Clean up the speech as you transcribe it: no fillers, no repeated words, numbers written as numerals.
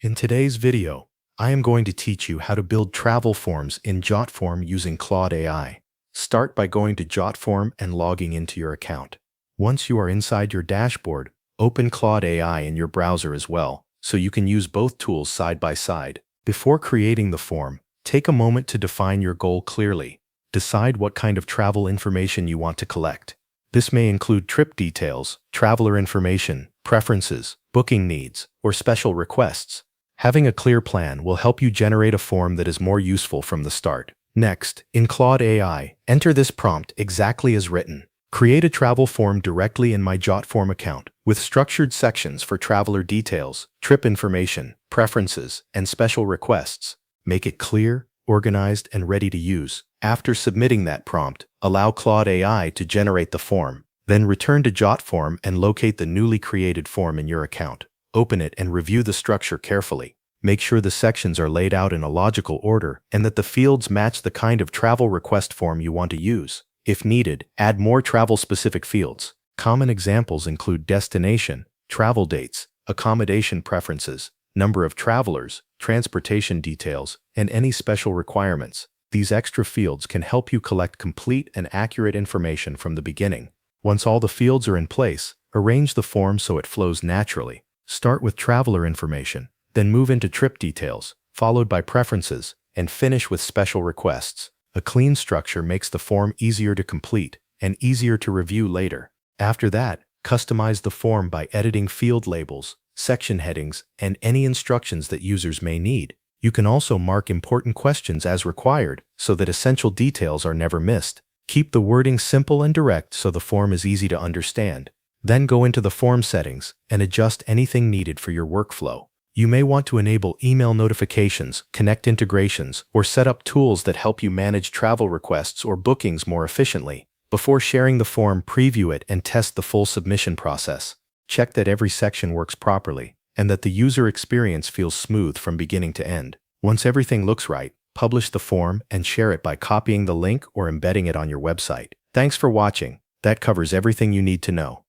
In today's video, I am going to teach you how to build travel forms in Jotform using Claude AI. Start by going to Jotform and logging into your account. Once you are inside your dashboard, open Claude AI in your browser as well, so you can use both tools side by side. Before creating the form, take a moment to define your goal clearly. Decide what kind of travel information you want to collect. This may include trip details, traveler information, preferences, booking needs, or special requests. Having a clear plan will help you generate a form that is more useful from the start. Next, in Claude AI, enter this prompt exactly as written. Create a travel form directly in my Jotform account, with structured sections for traveler details, trip information, preferences, and special requests. Make it clear, organized, and ready to use. After submitting that prompt, allow Claude AI to generate the form. Then return to Jotform and locate the newly created form in your account. Open it and review the structure carefully. Make sure the sections are laid out in a logical order and that the fields match the kind of travel request form you want to use. If needed, add more travel-specific fields. Common examples include destination, travel dates, accommodation preferences, number of travelers, transportation details, and any special requirements. These extra fields can help you collect complete and accurate information from the beginning. Once all the fields are in place, arrange the form so it flows naturally. Start with traveler information, then move into trip details, followed by preferences, and finish with special requests. A clean structure makes the form easier to complete and easier to review later. After that, customize the form by editing field labels, section headings, and any instructions that users may need. You can also mark important questions as required so that essential details are never missed. Keep the wording simple and direct so the form is easy to understand. Then go into the form settings and adjust anything needed for your workflow. You may want to enable email notifications, connect integrations, or set up tools that help you manage travel requests or bookings more efficiently. Before sharing the form, preview it and test the full submission process. Check that every section works properly and that the user experience feels smooth from beginning to end. Once everything looks right, publish the form and share it by copying the link or embedding it on your website. Thanks for watching. That covers everything you need to know.